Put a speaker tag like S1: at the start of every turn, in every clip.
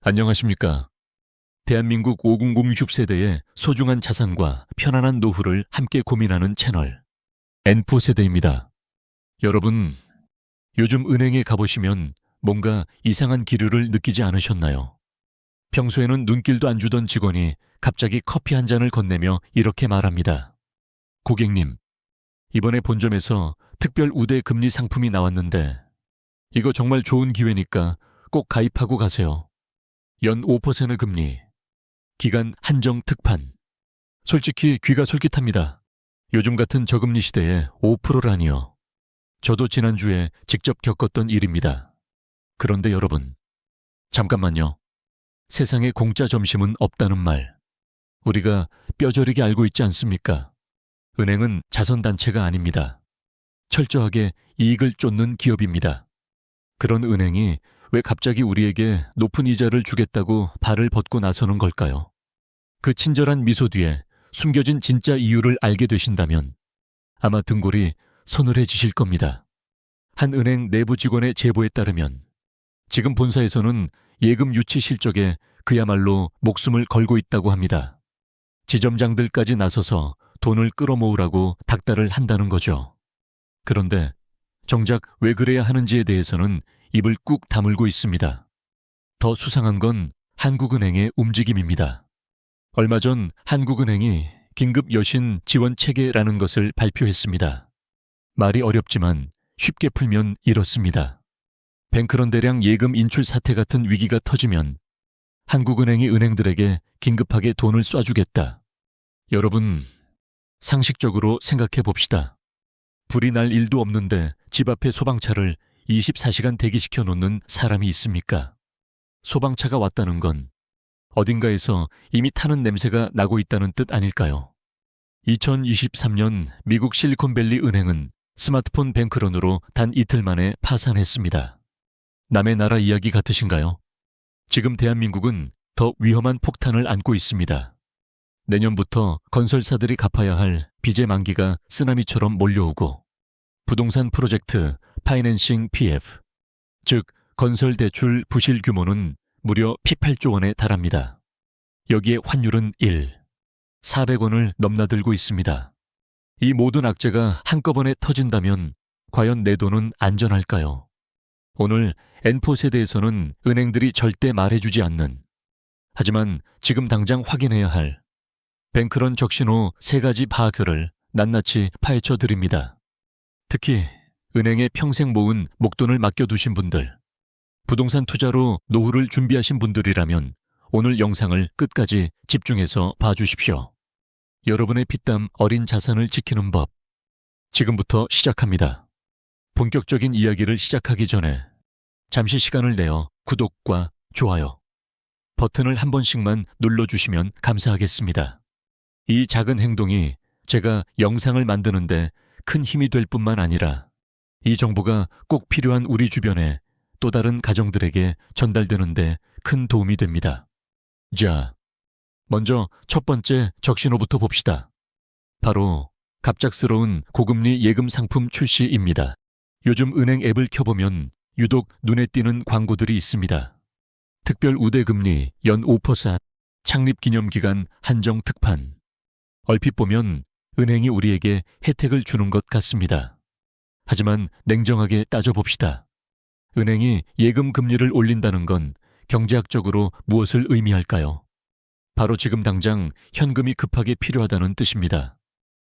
S1: 안녕하십니까. 대한민국 500 세대의 소중한 자산과 편안한 노후를 함께 고민하는 채널 N4 세대입니다. 여러분, 요즘 은행에 가보시면 뭔가 이상한 기류를 느끼지 않으셨나요? 평소에는 눈길도 안 주던 직원이 갑자기 커피 한 잔을 건네며 이렇게 말합니다. 고객님, 이번에 본점에서 특별 우대 금리 상품이 나왔는데 이거 정말 좋은 기회니까 꼭 가입하고 가세요. 연 5% 금리, 기간 한정 특판. 솔직히 귀가 솔깃합니다. 요즘 같은 저금리 시대에 5%라니요. 저도 지난주에 직접 겪었던 일입니다. 그런데 여러분, 잠깐만요. 세상에 공짜 점심은 없다는 말, 우리가 뼈저리게 알고 있지 않습니까? 은행은 자선단체가 아닙니다. 철저하게 이익을 쫓는 기업입니다. 그런 은행이 왜 갑자기 우리에게 높은 이자를 주겠다고 발을 벗고 나서는 걸까요? 그 친절한 미소 뒤에 숨겨진 진짜 이유를 알게 되신다면 아마 등골이 서늘해지실 겁니다. 한 은행 내부 직원의 제보에 따르면 지금 본사에서는 예금 유치 실적에 그야말로 목숨을 걸고 있다고 합니다. 지점장들까지 나서서 돈을 끌어모으라고 닥달을 한다는 거죠. 그런데 정작 왜 그래야 하는지에 대해서는 입을 꾹 다물고 있습니다. 더 수상한 건 한국은행의 움직임입니다. 얼마 전 한국은행이 긴급 여신 지원 체계라는 것을 발표했습니다. 말이 어렵지만 쉽게 풀면 이렇습니다. 뱅크런 대량 예금 인출 사태 같은 위기가 터지면 한국은행이 은행들에게 긴급하게 돈을 쏴주겠다. 여러분, 상식적으로 생각해 봅시다. 불이 날 일도 없는데 집 앞에 소방차를 24시간 대기시켜 놓는 사람이 있습니까? 소방차가 왔다는 건 어딘가에서 이미 타는 냄새가 나고 있다는 뜻 아닐까요? 2023년 미국 실리콘밸리 은행은 스마트폰 뱅크런으로 단 이틀 만에 파산했습니다. 남의 나라 이야기 같으신가요? 지금 대한민국은 더 위험한 폭탄을 안고 있습니다. 내년부터 건설사들이 갚아야 할 빚의 만기가 쓰나미처럼 몰려오고 부동산 프로젝트 파이낸싱 PF, 즉 건설대출 부실 규모는 무려 P8조 원에 달합니다. 여기에 환율은 400원을 넘나들고 있습니다. 이 모든 악재가 한꺼번에 터진다면 과연 내 돈은 안전할까요? 오늘 N4 세대에서는 은행들이 절대 말해주지 않는, 하지만 지금 당장 확인해야 할 뱅크런 적신호 3가지 파악을 낱낱이 파헤쳐 드립니다. 특히 은행에 평생 모은 목돈을 맡겨두신 분들, 부동산 투자로 노후를 준비하신 분들이라면 오늘 영상을 끝까지 집중해서 봐주십시오. 여러분의 피땀 어린 자산을 지키는 법, 지금부터 시작합니다. 본격적인 이야기를 시작하기 전에 잠시 시간을 내어 구독과 좋아요 버튼을 한 번씩만 눌러주시면 감사하겠습니다. 이 작은 행동이 제가 영상을 만드는데 큰 힘이 될 뿐만 아니라 이 정보가 꼭 필요한 우리 주변의 또 다른 가정들에게 전달되는데 큰 도움이 됩니다. 자, 먼저 첫 번째 적신호부터 봅시다. 바로 갑작스러운 고금리 예금 상품 출시입니다. 요즘 은행 앱을 켜보면 유독 눈에 띄는 광고들이 있습니다. 특별 우대금리 연 5% 창립기념기간 한정 특판. 얼핏 보면 은행이 우리에게 혜택을 주는 것 같습니다. 하지만 냉정하게 따져봅시다. 은행이 예금 금리를 올린다는 건 경제학적으로 무엇을 의미할까요? 바로 지금 당장 현금이 급하게 필요하다는 뜻입니다.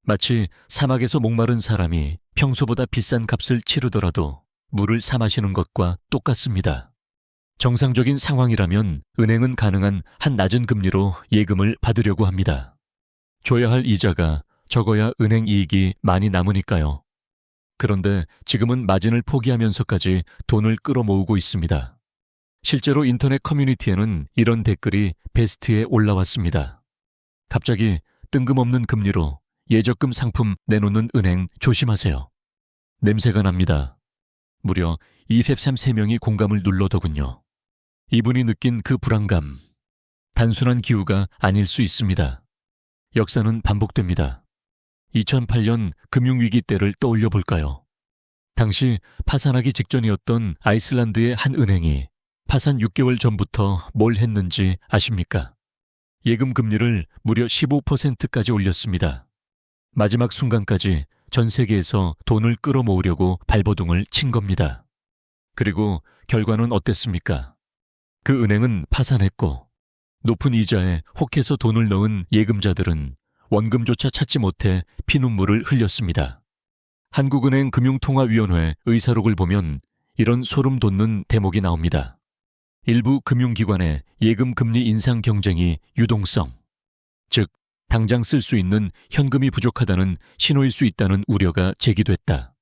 S1: 마치 사막에서 목마른 사람이 평소보다 비싼 값을 치르더라도 물을 사 마시는 것과 똑같습니다. 정상적인 상황이라면 은행은 가능한 한 낮은 금리로 예금을 받으려고 합니다. 줘야 할 이자가 적어야 은행 이익이 많이 남으니까요. 그런데 지금은 마진을 포기하면서까지 돈을 끌어모으고 있습니다. 실제로 인터넷 커뮤니티에는 이런 댓글이 베스트에 올라왔습니다. 갑자기 뜬금없는 금리로 예적금 상품 내놓는 은행 조심하세요. 냄새가 납니다. 무려 233명이 공감을 눌러더군요. 이분이 느낀 그 불안감, 단순한 기우가 아닐 수 있습니다. 역사는 반복됩니다. 2008년 금융위기 때를 떠올려 볼까요? 당시 파산하기 직전이었던 아이슬란드의 한 은행이 파산 6개월 전부터 뭘 했는지 아십니까? 예금 금리를 무려 15%까지 올렸습니다. 마지막 순간까지 전 세계에서 돈을 끌어모으려고 발버둥을 친 겁니다. 그리고 결과는 어땠습니까? 그 은행은 파산했고 높은 이자에 혹해서 돈을 넣은 예금자들은 원금조차 찾지 못해 피눈물을 흘렸습니다. 한국은행 금융통화위원회 의사록을 보면 이런 소름 돋는 대목이 나옵니다. 일부 금융기관의 예금 금리 인상 경쟁이 유동성, 즉 당장 쓸 수 있는 현금이 부족하다는 신호일 수 있다는 우려가 제기됐다.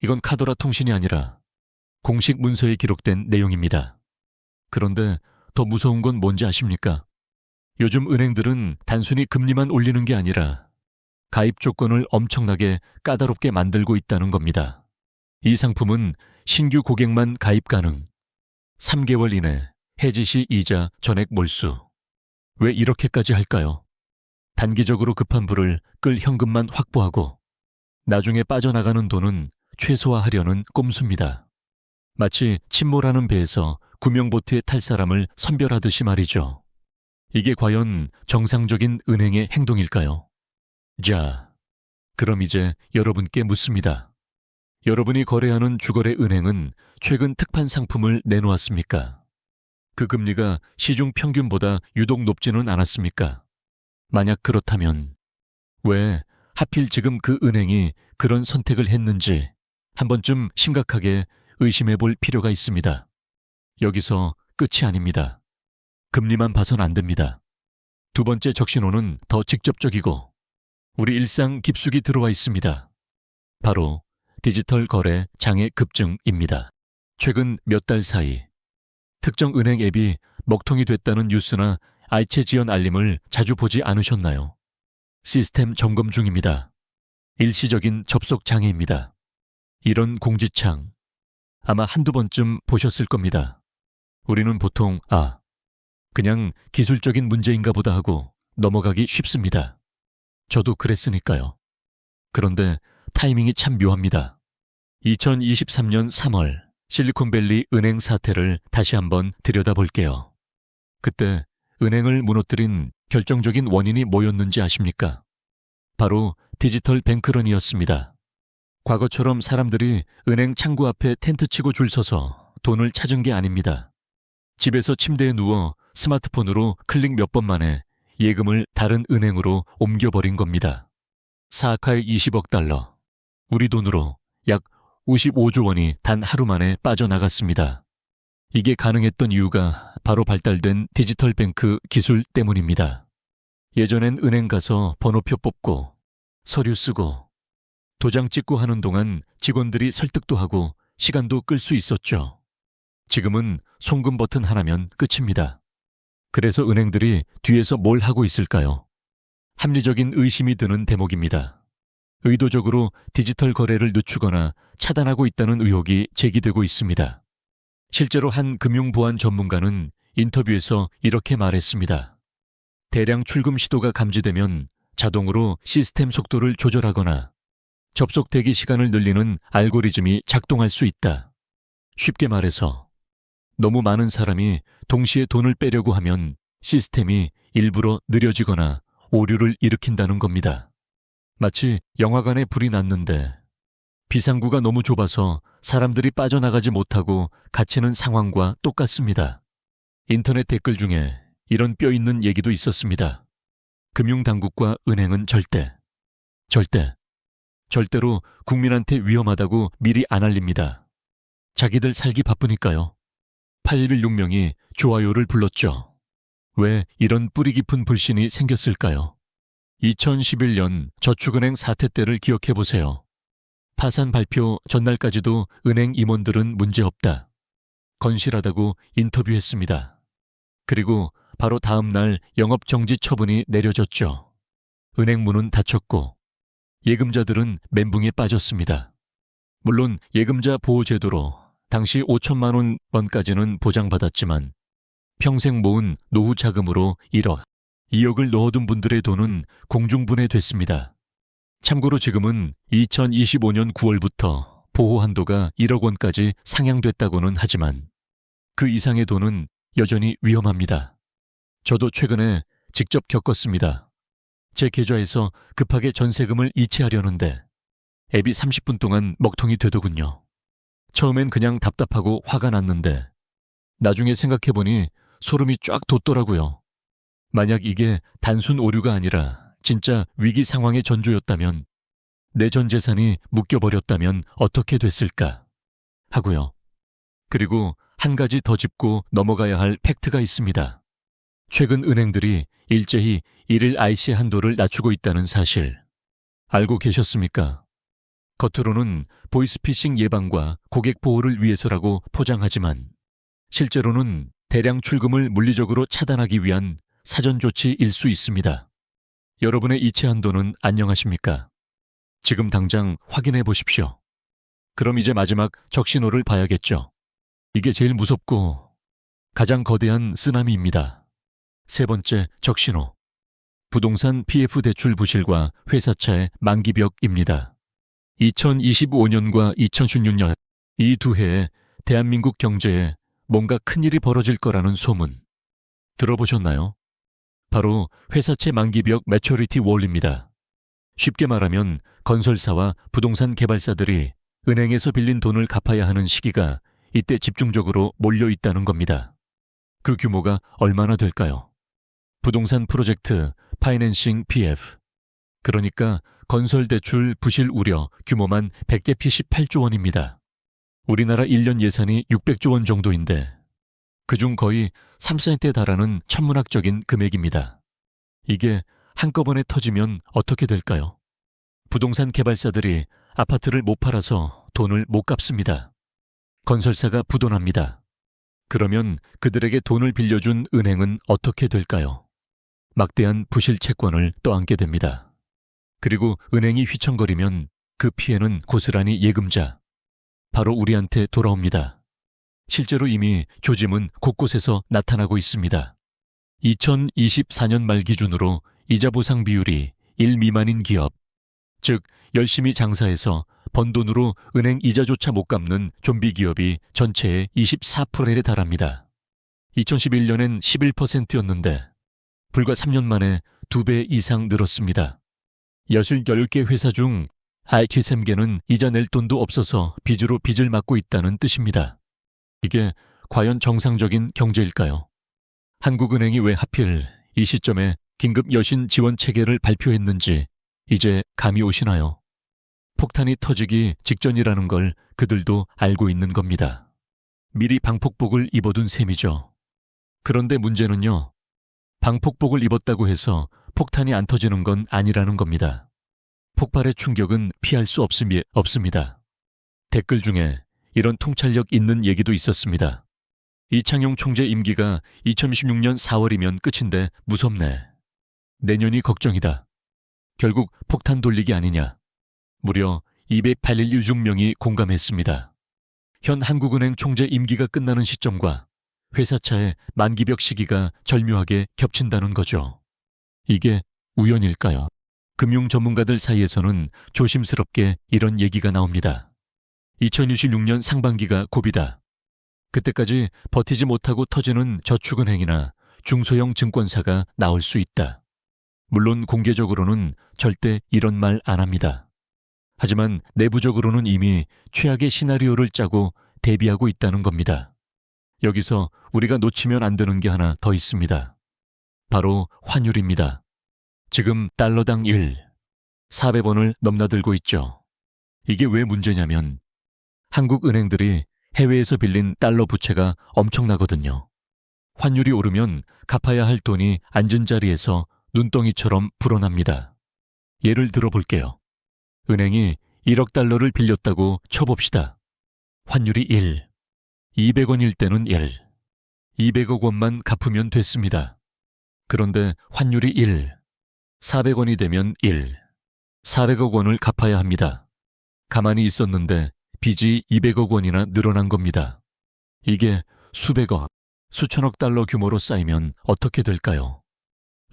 S1: 이건 카더라 통신이 아니라 공식 문서에 기록된 내용입니다. 그런데 더 무서운 건 뭔지 아십니까? 요즘 은행들은 단순히 금리만 올리는 게 아니라 가입 조건을 엄청나게 까다롭게 만들고 있다는 겁니다. 이 상품은 신규 고객만 가입 가능, 3개월 이내 해지 시 이자 전액 몰수. 왜 이렇게까지 할까요? 단기적으로 급한 불을 끌 현금만 확보하고 나중에 빠져나가는 돈은 최소화하려는 꼼수입니다. 마치 침몰하는 배에서 구명보트에 탈 사람을 선별하듯이 말이죠. 이게 과연 정상적인 은행의 행동일까요? 자, 그럼 이제 여러분께 묻습니다. 여러분이 거래하는 주거래 은행은 최근 특판 상품을 내놓았습니까? 그 금리가 시중 평균보다 유독 높지는 않았습니까? 만약 그렇다면 왜 하필 지금 그 은행이 그런 선택을 했는지 한 번쯤 심각하게 의심해 볼 필요가 있습니다. 여기서 끝이 아닙니다. 금리만 봐선 안 됩니다. 두 번째 적신호는 더 직접적이고 우리 일상 깊숙이 들어와 있습니다. 바로 디지털 거래 장애 급증입니다. 최근 몇 달 사이 특정 은행 앱이 먹통이 됐다는 뉴스나 아이체 지연 알림을 자주 보지 않으셨나요? 시스템 점검 중입니다. 일시적인 접속 장애입니다. 이런 공지창 아마 한두 번쯤 보셨을 겁니다. 우리는 보통 그냥 기술적인 문제인가 보다 하고 넘어가기 쉽습니다. 저도 그랬으니까요. 그런데 타이밍이 참 묘합니다. 2023년 3월 실리콘밸리 은행 사태를 다시 한번 들여다볼게요. 그때 은행을 무너뜨린 결정적인 원인이 뭐였는지 아십니까? 바로 디지털 뱅크런이었습니다. 과거처럼 사람들이 은행 창구 앞에 텐트 치고 줄 서서 돈을 찾은 게 아닙니다. 집에서 침대에 누워 스마트폰으로 클릭 몇 번 만에 예금을 다른 은행으로 옮겨버린 겁니다. 사악하의 20억 달러, 우리 돈으로 약 55조 원이 단 하루 만에 빠져나갔습니다. 이게 가능했던 이유가 바로 발달된 디지털 뱅크 기술 때문입니다. 예전엔 은행 가서 번호표 뽑고 서류 쓰고 도장 찍고 하는 동안 직원들이 설득도 하고 시간도 끌 수 있었죠. 지금은 송금 버튼 하나면 끝입니다. 그래서 은행들이 뒤에서 뭘 하고 있을까요? 합리적인 의심이 드는 대목입니다. 의도적으로 디지털 거래를 늦추거나 차단하고 있다는 의혹이 제기되고 있습니다. 실제로 한 금융보안 전문가는 인터뷰에서 이렇게 말했습니다. 대량 출금 시도가 감지되면 자동으로 시스템 속도를 조절하거나 접속 대기 시간을 늘리는 알고리즘이 작동할 수 있다. 쉽게 말해서 너무 많은 사람이 동시에 돈을 빼려고 하면 시스템이 일부러 느려지거나 오류를 일으킨다는 겁니다. 마치 영화관에 불이 났는데 비상구가 너무 좁아서 사람들이 빠져나가지 못하고 갇히는 상황과 똑같습니다. 인터넷 댓글 중에 이런 뼈 있는 얘기도 있었습니다. 금융당국과 은행은 절대로 국민한테 위험하다고 미리 안 알립니다. 자기들 살기 바쁘니까요. 8116명이 좋아요를 불렀죠. 왜 이런 뿌리 깊은 불신이 생겼을까요? 2011년 저축은행 사태 때를 기억해보세요. 파산 발표 전날까지도 은행 임원들은 문제없다, 건실하다고 인터뷰했습니다. 그리고 바로 다음 날 영업정지 처분이 내려졌죠. 은행 문은 닫혔고 예금자들은 멘붕에 빠졌습니다. 물론 예금자 보호제도로 당시 5천만 원까지는 보장받았지만 평생 모은 노후 자금으로 1억, 2억을 넣어둔 분들의 돈은 공중분해됐습니다. 참고로 지금은 2025년 9월부터 보호 한도가 1억 원까지 상향됐다고는 하지만 그 이상의 돈은 여전히 위험합니다. 저도 최근에 직접 겪었습니다. 제 계좌에서 급하게 전세금을 이체하려는데 앱이 30분 동안 먹통이 되더군요. 처음엔 그냥 답답하고 화가 났는데 나중에 생각해보니 소름이 쫙 돋더라고요. 만약 이게 단순 오류가 아니라 진짜 위기 상황의 전조였다면, 내 전 재산이 묶여버렸다면 어떻게 됐을까 하고요. 그리고 한 가지 더 짚고 넘어가야 할 팩트가 있습니다. 최근 은행들이 일제히 일일 IC 한도를 낮추고 있다는 사실 알고 계셨습니까? 겉으로는 보이스피싱 예방과 고객 보호를 위해서라고 포장하지만 실제로는 대량 출금을 물리적으로 차단하기 위한 사전 조치일 수 있습니다. 여러분의 이체 한도는 안녕하십니까? 지금 당장 확인해 보십시오. 그럼 이제 마지막 적신호를 봐야겠죠. 이게 제일 무섭고 가장 거대한 쓰나미입니다. 세 번째 적신호. 부동산 PF 대출 부실과 회사차의 만기벽입니다. 2025년과 2016년 이 두 해에 대한민국 경제에 뭔가 큰일이 벌어질 거라는 소문 들어보셨나요? 바로 회사채 만기벽 매처리티 월입니다. 쉽게 말하면 건설사와 부동산 개발사들이 은행에서 빌린 돈을 갚아야 하는 시기가 이때 집중적으로 몰려 있다는 겁니다. 그 규모가 얼마나 될까요? 부동산 프로젝트 파이낸싱 PF, 그러니까 건설대출 부실 우려 규모만 118조 원입니다. 우리나라 1년 예산이 600조 원 정도인데 그중 거의 3%에 달하는 천문학적인 금액입니다. 이게 한꺼번에 터지면 어떻게 될까요? 부동산 개발사들이 아파트를 못 팔아서 돈을 못 갚습니다. 건설사가 부도납니다. 그러면 그들에게 돈을 빌려준 은행은 어떻게 될까요? 막대한 부실 채권을 떠안게 됩니다. 그리고 은행이 휘청거리면 그 피해는 고스란히 예금자, 바로 우리한테 돌아옵니다. 실제로 이미 조짐은 곳곳에서 나타나고 있습니다. 2024년 말 기준으로 이자 보상 비율이 1 미만인 기업, 즉 열심히 장사해서 번 돈으로 은행 이자조차 못 갚는 좀비 기업이 전체의 24%에 달합니다. 2011년엔 11%였는데 불과 3년 만에 2배 이상 늘었습니다. 10개 회사 중 IT 3개는 이자 낼 돈도 없어서 빚으로 빚을 막고 있다는 뜻입니다. 이게 과연 정상적인 경제일까요? 한국은행이 왜 하필 이 시점에 긴급 여신 지원 체계를 발표했는지 이제 감이 오시나요? 폭탄이 터지기 직전이라는 걸 그들도 알고 있는 겁니다. 미리 방폭복을 입어둔 셈이죠. 그런데 문제는요, 방폭복을 입었다고 해서 폭탄이 안 터지는 건 아니라는 겁니다. 폭발의 충격은 피할 수 없습니다. 댓글 중에 이런 통찰력 있는 얘기도 있었습니다. 이창용 총재 임기가 2016년 4월이면 끝인데 무섭네. 내년이 걱정이다. 결국 폭탄 돌리기 아니냐. 무려 208일 유중명이 공감했습니다. 현 한국은행 총재 임기가 끝나는 시점과 회사차의 만기벽 시기가 절묘하게 겹친다는 거죠. 이게 우연일까요? 금융 전문가들 사이에서는 조심스럽게 이런 얘기가 나옵니다. 2026년 상반기가 고비다. 그때까지 버티지 못하고 터지는 저축은행이나 중소형 증권사가 나올 수 있다. 물론 공개적으로는 절대 이런 말 안 합니다. 하지만 내부적으로는 이미 최악의 시나리오를 짜고 대비하고 있다는 겁니다. 여기서 우리가 놓치면 안 되는 게 하나 더 있습니다. 바로 환율입니다. 지금 달러당 400원을 넘나들고 있죠. 이게 왜 문제냐면 한국 은행들이 해외에서 빌린 달러 부채가 엄청나거든요. 환율이 오르면 갚아야 할 돈이 앉은 자리에서 눈덩이처럼 불어납니다. 예를 들어 볼게요. 은행이 1억 달러를 빌렸다고 쳐봅시다. 환율이 200원일 때는 200억 원만 갚으면 됐습니다. 그런데 환율이 400원이 되면 400억 원을 갚아야 합니다. 가만히 있었는데 빚이 200억 원이나 늘어난 겁니다. 이게 수백억, 수천억 달러 규모로 쌓이면 어떻게 될까요?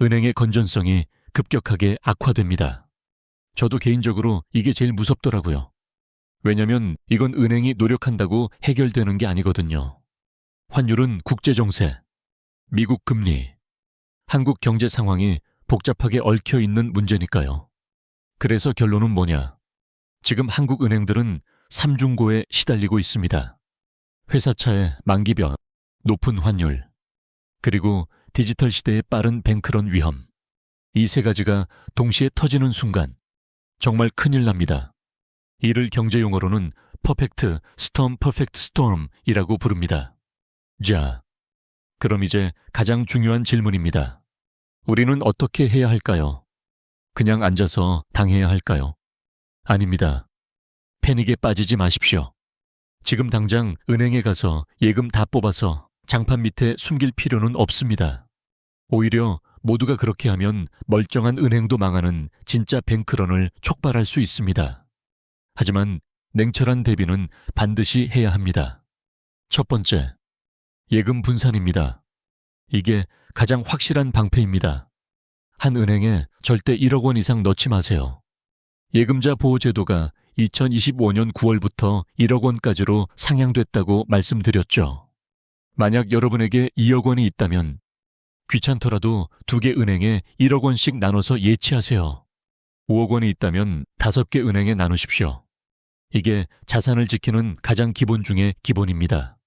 S1: 은행의 건전성이 급격하게 악화됩니다. 저도 개인적으로 이게 제일 무섭더라고요. 왜냐면 이건 은행이 노력한다고 해결되는 게 아니거든요. 환율은 국제정세, 미국 금리, 한국 경제 상황이 복잡하게 얽혀 있는 문제니까요. 그래서 결론은 뭐냐? 지금 한국 은행들은 삼중고에 시달리고 있습니다. 회사차의 만기병, 높은 환율, 그리고 디지털 시대의 빠른 뱅크런 위험. 이 세 가지가 동시에 터지는 순간 정말 큰일 납니다. 이를 경제용어로는 퍼펙트 스톰이라고 부릅니다. 자, 그럼 이제 가장 중요한 질문입니다. 우리는 어떻게 해야 할까요? 그냥 앉아서 당해야 할까요? 아닙니다. 패닉에 빠지지 마십시오. 지금 당장 은행에 가서 예금 다 뽑아서 장판 밑에 숨길 필요는 없습니다. 오히려 모두가 그렇게 하면 멀쩡한 은행도 망하는 진짜 뱅크런을 촉발할 수 있습니다. 하지만 냉철한 대비는 반드시 해야 합니다. 첫 번째, 예금 분산입니다. 이게 가장 확실한 방패입니다. 한 은행에 절대 1억 원 이상 넣지 마세요. 예금자 보호제도가 2025년 9월부터 1억 원까지로 상향됐다고 말씀드렸죠. 만약 여러분에게 2억 원이 있다면 귀찮더라도 2개 은행에 1억 원씩 나눠서 예치하세요. 5억 원이 있다면 5개 은행에 나누십시오. 이게 자산을 지키는 가장 기본 중의 기본입니다.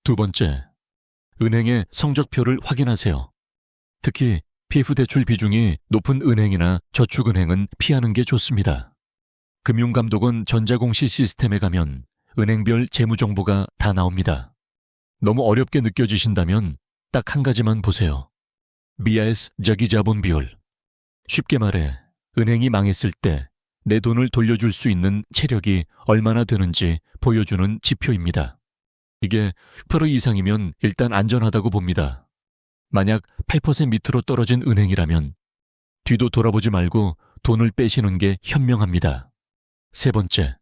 S1: 두 번째, 은행의 성적표를 확인하세요. 특히 PF 대출 비중이 높은 은행이나 저축은행은 피하는 게 좋습니다. 금융감독원 전자공시 시스템에 가면 은행별 재무정보가 다 나옵니다. 너무 어렵게 느껴지신다면 딱 한 가지만 보세요. BIS 자기자본 비율. 쉽게 말해 은행이 망했을 때 내 돈을 돌려줄 수 있는 체력이 얼마나 되는지 보여주는 지표입니다. 이게 10% 이상이면 일단 안전하다고 봅니다. 만약 8% 밑으로 떨어진 은행이라면 뒤도 돌아보지 말고 돈을 빼시는 게 현명합니다. 세 번째,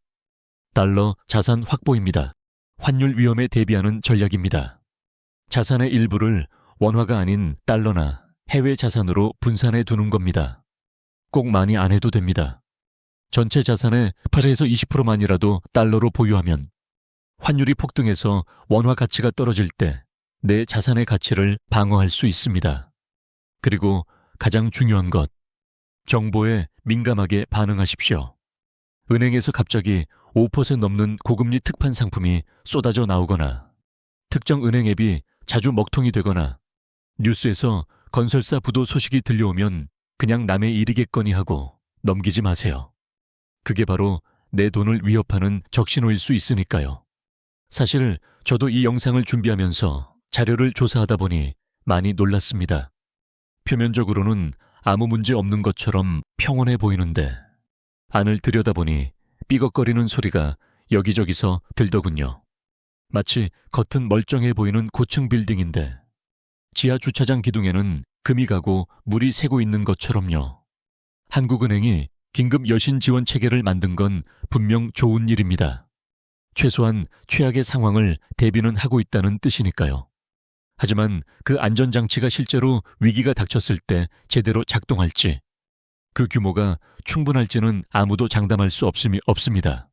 S1: 달러 자산 확보입니다. 환율 위험에 대비하는 전략입니다. 자산의 일부를 원화가 아닌 달러나 해외 자산으로 분산해 두는 겁니다. 꼭 많이 안 해도 됩니다. 전체 자산의 8에서 20%만이라도 달러로 보유하면 환율이 폭등해서 원화 가치가 떨어질 때 내 자산의 가치를 방어할 수 있습니다. 그리고 가장 중요한 것, 정보에 민감하게 반응하십시오. 은행에서 갑자기 5% 넘는 고금리 특판 상품이 쏟아져 나오거나 특정 은행 앱이 자주 먹통이 되거나 뉴스에서 건설사 부도 소식이 들려오면 그냥 남의 일이겠거니 하고 넘기지 마세요. 그게 바로 내 돈을 위협하는 적신호일 수 있으니까요. 사실 저도 이 영상을 준비하면서 자료를 조사하다 보니 많이 놀랐습니다. 표면적으로는 아무 문제 없는 것처럼 평온해 보이는데 안을 들여다보니 삐걱거리는 소리가 여기저기서 들더군요. 마치 겉은 멀쩡해 보이는 고층 빌딩인데 지하 주차장 기둥에는 금이 가고 물이 새고 있는 것처럼요. 한국은행이 긴급 여신 지원 체계를 만든 건 분명 좋은 일입니다. 최소한 최악의 상황을 대비는 하고 있다는 뜻이니까요. 하지만 그 안전장치가 실제로 위기가 닥쳤을 때 제대로 작동할지, 그 규모가 충분할지는 아무도 장담할 수 없습니다.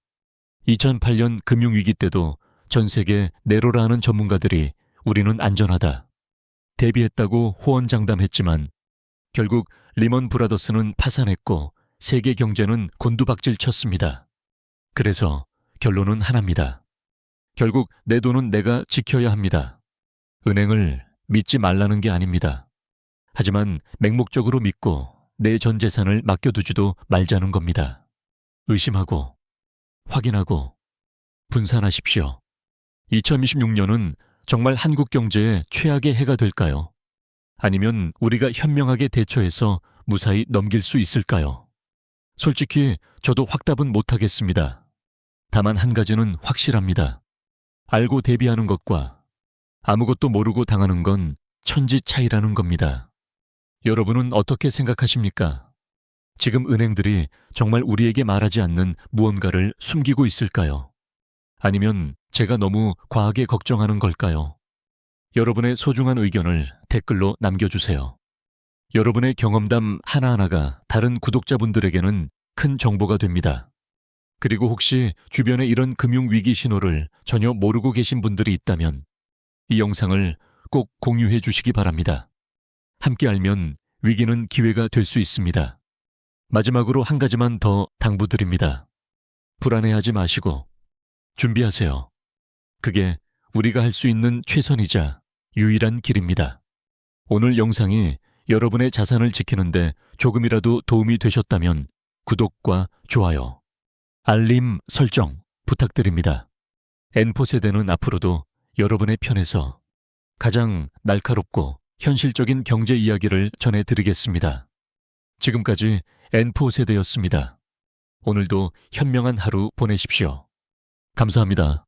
S1: 2008년 금융위기 때도 전 세계 네로라 하는 전문가들이 우리는 안전하다, 대비했다고 호언장담했지만 결국 리먼 브라더스는 파산했고 세계 경제는 곤두박질 쳤습니다. 그래서 결론은 하나입니다. 결국 내 돈은 내가 지켜야 합니다. 은행을 믿지 말라는 게 아닙니다. 하지만 맹목적으로 믿고 내 전 재산을 맡겨두지도 말자는 겁니다. 의심하고 확인하고 분산하십시오. 2026년은 정말 한국 경제에 최악의 해가 될까요? 아니면 우리가 현명하게 대처해서 무사히 넘길 수 있을까요? 솔직히 저도 확답은 못하겠습니다. 다만 한 가지는 확실합니다. 알고 대비하는 것과 아무것도 모르고 당하는 건 천지 차이라는 겁니다. 여러분은 어떻게 생각하십니까? 지금 은행들이 정말 우리에게 말하지 않는 무언가를 숨기고 있을까요? 아니면 제가 너무 과하게 걱정하는 걸까요? 여러분의 소중한 의견을 댓글로 남겨주세요. 여러분의 경험담 하나하나가 다른 구독자분들에게는 큰 정보가 됩니다. 그리고 혹시 주변에 이런 금융위기 신호를 전혀 모르고 계신 분들이 있다면 이 영상을 꼭 공유해 주시기 바랍니다. 함께 알면 위기는 기회가 될 수 있습니다. 마지막으로 한 가지만 더 당부드립니다. 불안해하지 마시고 준비하세요. 그게 우리가 할 수 있는 최선이자 유일한 길입니다. 오늘 영상이 여러분의 자산을 지키는데 조금이라도 도움이 되셨다면 구독과 좋아요, 알림 설정 부탁드립니다. N4세대는 앞으로도 여러분의 편에서 가장 날카롭고 현실적인 경제 이야기를 전해드리겠습니다. 지금까지 N4세대였습니다. 오늘도 현명한 하루 보내십시오. 감사합니다.